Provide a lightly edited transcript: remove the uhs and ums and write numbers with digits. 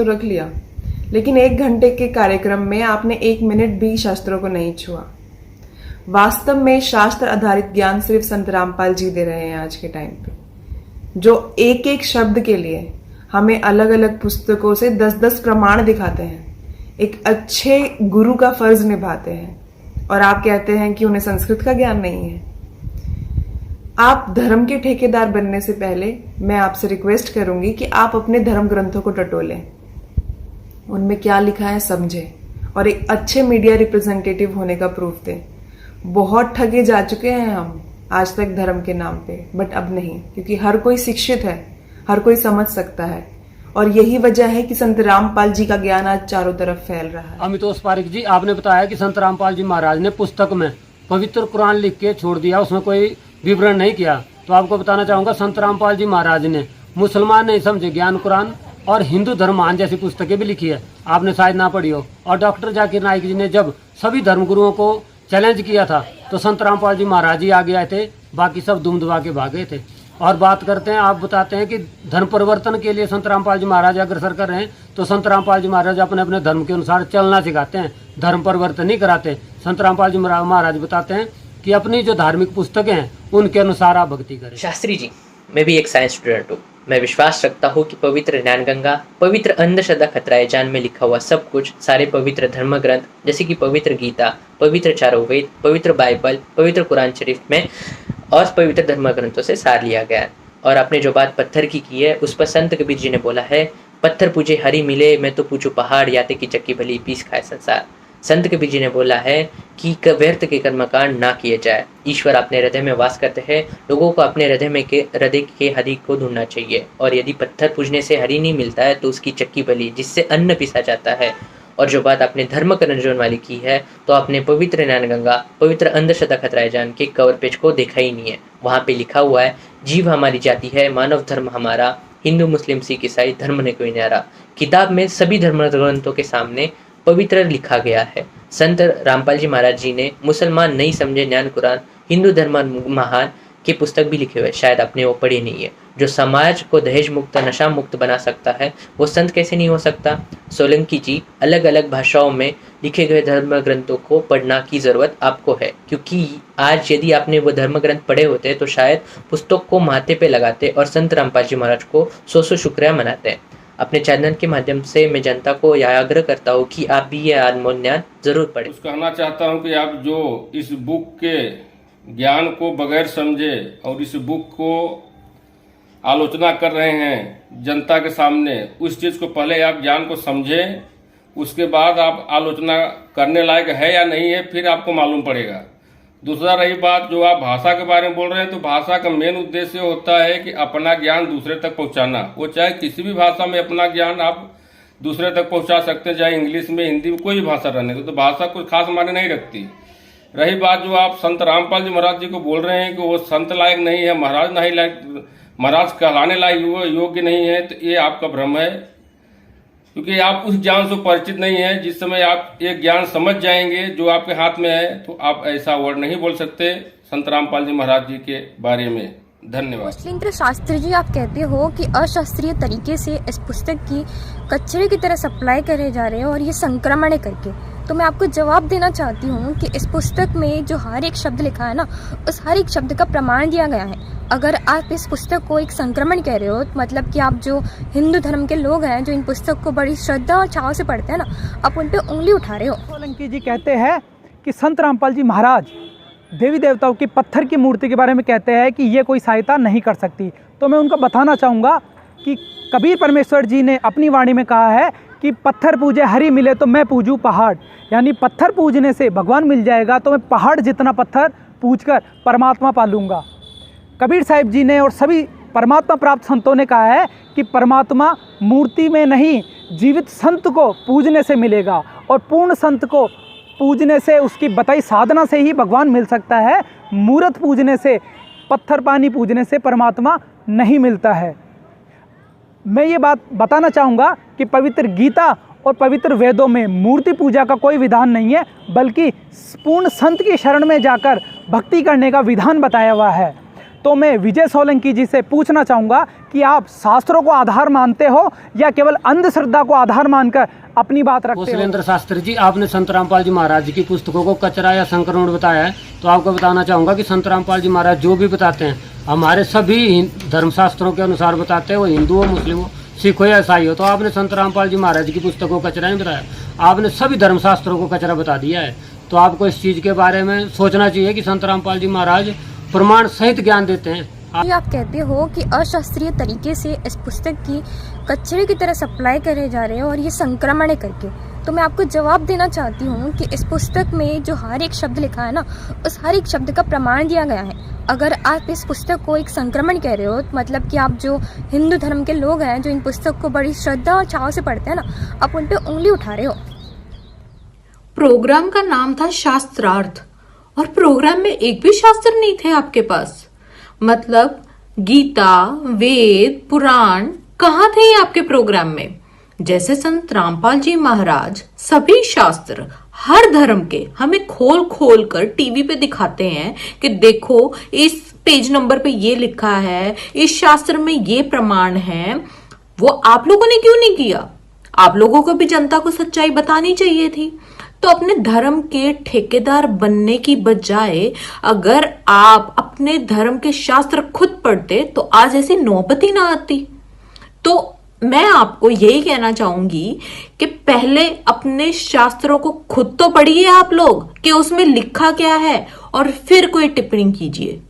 तो रख लिया, लेकिन 1 घंटे के कार्यक्रम में आपने 1 मिनट भी शास्त्रों को नहीं छुआ। वास्तव में शास्त्र आधारित ज्ञान सिर्फ संत रामपाल जी दे रहे हैं आज के टाइम पे, जो एक एक शब्द के लिए हमें अलग अलग पुस्तकों से 10-10 प्रमाण दिखाते हैं, एक अच्छे गुरु का फर्ज निभाते हैं, और आप कहते हैं कि उन्हें संस्कृत का ज्ञान नहीं है। आप धर्म के ठेकेदार बनने से पहले मैं आपसे रिक्वेस्ट करूंगी कि आप अपने धर्म ग्रंथों को टटोलें, उनमें क्या लिखा है समझें, और एक अच्छे मीडिया रिप्रेजेंटेटिव होने का प्रूफ दें। बहुत ठगे जा चुके हैं हम आज तक धर्म के नाम पे, बट अब नहीं, क्योंकि हर कोई शिक्षित है, हर कोई समझ सकता है, और यही वजह है कि संत रामपाल जी का ज्ञान आज चारों तरफ फैल रहा है। अमितोष पारिक जी, आपने बताया कि संत रामपाल जी महाराज ने पुस्तक में पवित्र कुरान लिख के छोड़ दिया, उसमें कोई विवरण नहीं किया। तो आपको बताना चाहूंगा, संत रामपाल जी महाराज ने मुसलमान नहीं समझे ज्ञान कुरान और हिंदू धर्मान जैसी पुस्तकें भी लिखी है, आपने शायद ना पढ़ी हो। और डॉक्टर जाकिर नाइक जी ने जब सभी धर्मगुरुओं को चैलेंज किया था तो संत रामपाल जी महाराज ही आगे आए थे, बाकी सब दुम दबा के भागे थे। और बात करते हैं, आप बताते हैं कि धर्म परिवर्तन के लिए संत रामपाल जी महाराज अग्रसर कर रहे हैं, तो संत रामपाल जी महाराज अपने अपने धर्म के अनुसार चलना सिखाते हैं, धर्म परिवर्तन नहीं कराते। संत रामपाल जी महाराज बताते हैं कि अपनी जो धार्मिक पुस्तकें हैं उनके अनुसार आप भक्ति करें। शास्त्री जी, मैं भी एक साइंस स्टूडेंट हूँ। मैं विश्वास रखता हूँ कि पवित्र ज्ञान गंगा, पवित्र अंधश्रद्धा खतराए जान में लिखा हुआ सब कुछ, सारे पवित्र धर्म ग्रंथ जैसे कि पवित्र गीता, पवित्र चारों वेद, पवित्र बाइबल, पवित्र कुरान शरीफ में और पवित्र धर्म ग्रंथों से सार लिया गया है। और आपने जो बात पत्थर की है, उस पर संत कबीर जी ने बोला है, पत्थर पूजे हरी मिले, मैं तो पूछूं पहाड़, याते की चक्की भली पीस खाए संसार। संत कबीर जी ने बोला है कि व्यर्थ के कर्मकांड ना किए जाए। ईश्वर अपने हृदय में वास करते हैं, लोगों को अपने हृदय के हरि को ढूंढना चाहिए। और यदि पत्थर पूजने से हरि नहीं मिलता है तो उसकी चक्की भली, जिससे अन्न पिसा जाता है। और जो बात आपने धर्म करंजोन वाली की है, तो आपने पवित्र ज्ञान गंगा, पवित्र अंधश्रद्धा खतराए जान के कवर पेज को देखा ही नहीं है। वहाँ पे लिखा हुआ है, जीव हमारी जाति है, मानव धर्म हमारा, हिंदू मुस्लिम सिख ईसाई धर्म ने कोई न्यारा। किताब में सभी धर्म ग्रंथों के सामने पवित्र लिखा गया है। संत रामपाल जी महाराज जी ने मुसलमान नहीं समझे ज्ञान कुरान, हिंदू धर्म महान की पुस्तक भी लिखे हुए, शायद आपने वो पढ़ी नहीं है। जो समाज को दहेज मुक्त, नशा मुक्त बना सकता है, वो संत कैसे नहीं हो सकता। सोलंकी जी, अलग अलग भाषाओं में लिखे गए धर्म ग्रंथों को पढ़ना की ज़रूरत आपको है, क्योंकि आज यदि आपने वो धर्म ग्रंथ पढ़े होते तो शायद पुस्तक को माथे पे लगाते और संत रामपाल जी महाराज को 100 शुक्रिया मनाते हैं। अपने चैनल के माध्यम से मैं जनता को यह आग्रह करता हूँ कि आप भी ये अनमोल ज्ञान जरूर पढ़ें। कहना चाहता हूँ कि आप जो इस बुक के ज्ञान को बगैर समझे और इस बुक को आलोचना कर रहे हैं जनता के सामने, उस चीज़ को पहले आप ज्ञान को समझें, उसके बाद आप आलोचना करने लायक है या नहीं है, फिर आपको मालूम पड़ेगा। दूसरा रही बात, जो आप भाषा के बारे में बोल रहे हैं, तो भाषा का मेन उद्देश्य होता है कि अपना ज्ञान दूसरे तक पहुंचाना। वो चाहे किसी भी भाषा में अपना ज्ञान आप दूसरे तक पहुंचा सकते हैं, चाहे इंग्लिश में, हिंदी में, कोई भी भाषा रहने दो, तो भाषा कोई खास मायने नहीं रखती। रही बात जो आप संत रामपाल जी महाराज जी को बोल रहे हैं कि वो संत लायक नहीं है, महाराज नहीं लायक, महाराज कहलाने लायक योग्य नहीं है, तो ये आपका भ्रम है, क्योंकि आप उस ज्ञान से परिचित नहीं है। जिस समय आप एक ज्ञान समझ जाएंगे जो आपके हाथ में है, तो आप ऐसा वर्ड नहीं बोल सकते संत रामपाल जी महाराज जी के बारे में। धन्यवाद। मुस्लिम शास्त्री जी, आप कहते हो कि अशास्त्रीय तरीके से इस पुस्तक की कचरे की तरह सप्लाई करे जा रहे हैं और ये संक्रमण है करके, तो मैं आपको जवाब देना चाहती हूँ कि इस पुस्तक में जो हर एक शब्द लिखा है ना, उस हर एक शब्द का प्रमाण दिया गया है। अगर आप इस पुस्तक को एक संक्रमण कह रहे हो, तो मतलब कि आप जो हिंदू धर्म के लोग हैं, जो इन पुस्तक को बड़ी श्रद्धा और चाव से पढ़ते हैं ना, आप उन पर उंगली उठा रहे हो। सोलंकी जी कहते हैं कि संत रामपाल जी महाराज देवी देवताओं की पत्थर की मूर्ति के बारे में कहते हैं कि ये कोई सहायता नहीं कर सकती। तो मैं उनको बताना चाहूँगा कि कबीर परमेश्वर जी ने अपनी वाणी में कहा है कि पत्थर पूजे हरि मिले तो मैं पूजूं पहाड़, यानी पत्थर पूजने से भगवान मिल जाएगा, तो मैं पहाड़ जितना पत्थर पूजकर परमात्मा पालूंगा। कबीर साहिब जी ने और सभी परमात्मा प्राप्त संतों ने कहा है कि परमात्मा मूर्ति में नहीं, जीवित संत को पूजने से मिलेगा, और पूर्ण संत को पूजने से, उसकी बताई साधना से ही भगवान मिल सकता है। मूर्त पूजने से, पत्थर पानी पूजने से परमात्मा नहीं मिलता है। मैं ये बात बताना चाहूँगा कि पवित्र गीता और पवित्र वेदों में मूर्ति पूजा का कोई विधान नहीं है, बल्कि पूर्ण संत की शरण में जाकर भक्ति करने का विधान बताया हुआ है। तो मैं विजय सोलंकी जी से पूछना चाहूँगा कि आप शास्त्रों को आधार मानते हो या केवल अंधश्रद्धा को आधार मानकर अपनी बात रखते हो? कौशलेंद्र शास्त्री जी, आपने संत रामपाल जी महाराज जी की पुस्तकों को कचरा या संक्रमण बताया है, तो आपको बताना चाहूँगा कि संत रामपाल जी महाराज जो भी बताते हैं हमारे सभी धर्मशास्त्रों के अनुसार बताते हैं, वो हिंदू हो, मुस्लिम हो, सिख हो या ईसाई हो। तो आपने संत रामपाल जी महाराज जी की पुस्तकों को कचरा नहीं बताया, आपने सभी धर्मशास्त्रों को कचरा बता दिया है। तो आपको इस चीज़ के बारे में सोचना चाहिए कि संत रामपाल जी महाराज प्रमाण सहित ज्ञान देते हैं। आप कहते हो कि अशास्त्रीय तरीके से इस पुस्तक की कचरे की तरह सप्लाई करे जा रहे हैं और ये संक्रमण है करके, तो मैं आपको जवाब देना चाहती हूँ कि इस पुस्तक में जो हर एक शब्द लिखा है ना, उस हर एक शब्द का प्रमाण दिया गया है। अगर आप इस पुस्तक को एक संक्रमण कह रहे हो, मतलब कि आप जो हिंदू धर्म के लोग हैं जो इन पुस्तक को बड़ी श्रद्धा और चाव से पढ़ते हैं ना, आप उन पर उंगली उठा रहे हो। प्रोग्राम का नाम था शास्त्रार्थ, और प्रोग्राम में एक भी शास्त्र नहीं थे आपके पास। मतलब गीता, वेद, पुराण कहाँ थे ये आपके प्रोग्राम में? जैसे संत रामपाल जी महाराज सभी शास्त्र हर धर्म के हमें खोल खोल कर टीवी पे दिखाते हैं कि देखो इस पेज नंबर पे ये लिखा है, इस शास्त्र में ये प्रमाण है, वो आप लोगों ने क्यों नहीं किया? आप लोगों को भी जनता को सच्चाई बतानी चाहिए थी। तो अपने धर्म के ठेकेदार बनने की बजाय अगर आप अपने धर्म के शास्त्र खुद पढ़ते तो आज ऐसी नौबत ही ना आती। तो मैं आपको यही कहना चाहूंगी कि पहले अपने शास्त्रों को खुद तो पढ़िए आप लोग कि उसमें लिखा क्या है, और फिर कोई टिप्पणी कीजिए।